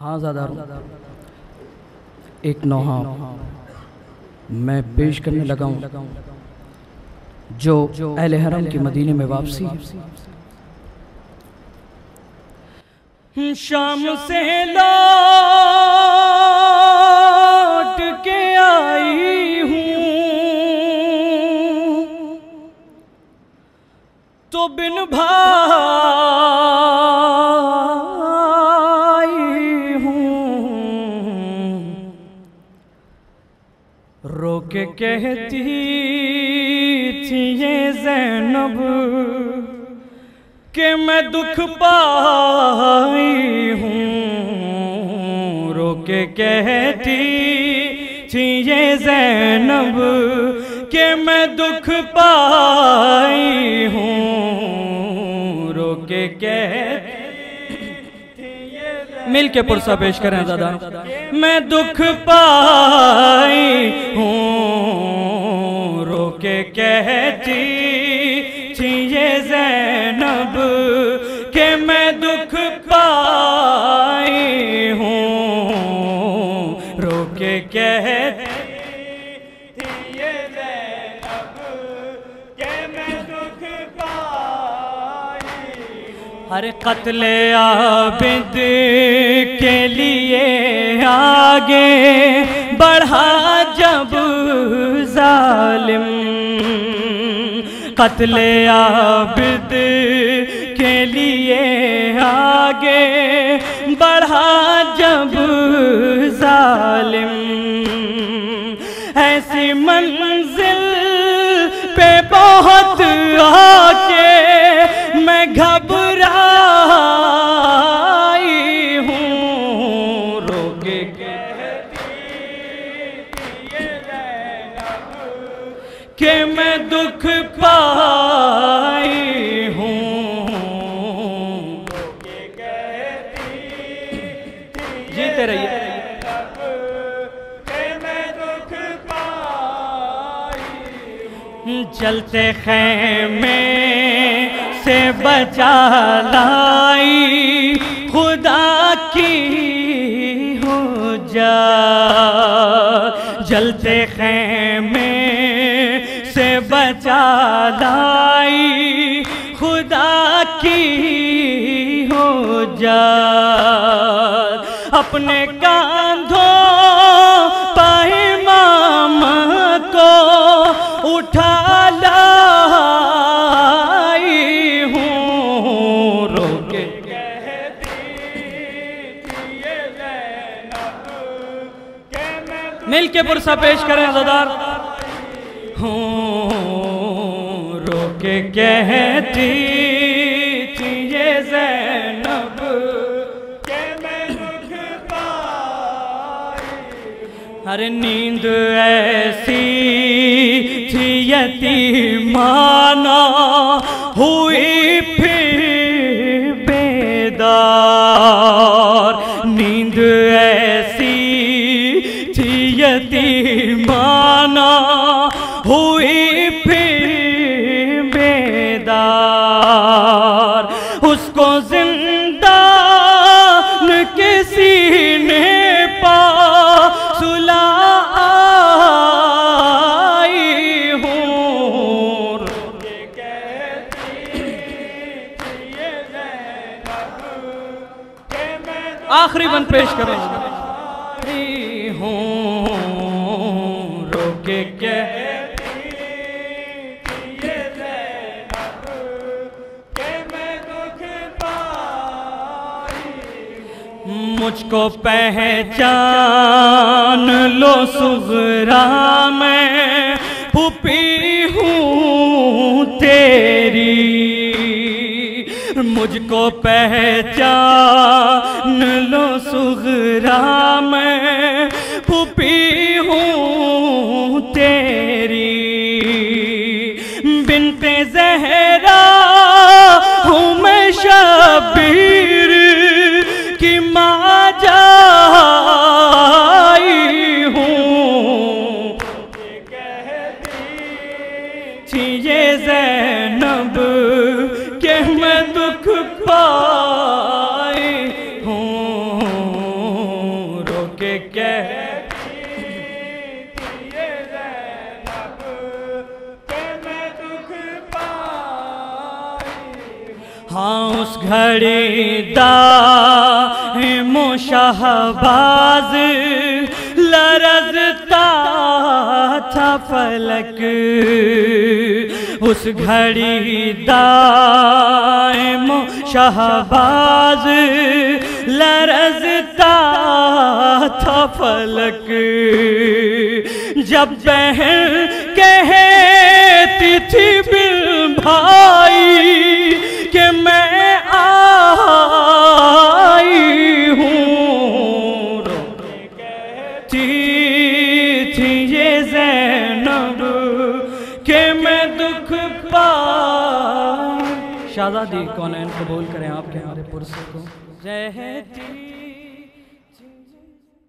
ہاں زیادہ ایک نوحہ میں پیش کرنے لگا ہوں جو اہل حرم کی مدینے میں واپسی. شام سے لوٹ کے آئی ہوں تو بن بھائی ہوں. رو کے کہتی تھی یہ زینب کہ میں دکھ پائی ہوں. رو کے کہتی تھی یہ زینب کہ میں دکھ پائی ہوں. رو کے کہتی مل کے پرسہ پیش کریں دادا. میں دکھ پائی ہوں. رو کے کہتی تھی یہ زینب کہ میں دکھ پائی ہوں. رو کے کہتی تھی یہ زینب کہ میں دکھ پائی ہوں. ہر قتل عابد کے لیے آگے بڑھا جب ظالم. قتل عابد کے لیے آگے بڑھا جب ظالم. ایسی منزل پہ بہت آکے میں گھبرائی ہوں. رو کے کہتی یہ زینب کہ میں دکھ پائی ہوں. رو کے کہتی جیتے رہیے کہ میں دکھ پائی ہوں. جلتے خیمے سے بچا لائی خدا کی ہو جا. جلتے خیمے سے بچا لائی خدا کی ہو جا. اپنے کاندھوں پہ امام کو اٹھا لائی ہوں. رو کے کہتی تھی یہ زینب کہ میں مل کے پرسہ پیش کریں زدار. رو کے کہتی تھی یہ زینب کہ میں دکھ پائی ہوں. ہر نیند ایسی تھی یتیمانہ ہوئی پھر بیدار. نیند ایسی تھی یتیمانہ ہوئی پھر بیدار. اس کو زندان کے سینے پا سلائی ہوں. رو کے کہتی تھی یہ زینب کہ میں آخری بند پیش کریں ہوں. رو کے کہتی تھی یہ زینب کہ میں دکھ پائی ہوں. مجھ کو پہچان لو صغرا میں پھوپھی ہوں تیری. مجھ کو پہچان لو صغرا میں پھوپھی ہوں تیری. بنت زہرا ہوں میں شبیر کی ماں جائی ہوں. کہتی تھی یہ زینب کہ میں دکھ پائی ہوں. کے کہتی ہاں اس گھڑی دائم و شہباز لرزتا تھا فلک اس گھڑی دائم و شہباز لرزتا تھا فلک جب بہن کہتی تھی بل بھائی کہ میں آئی ہوں کہتی تھی یہ زینب کہ میں دکھ پائی شہزادی کونین قبول کریں آپ کے ہمارے پرسے کو کہتی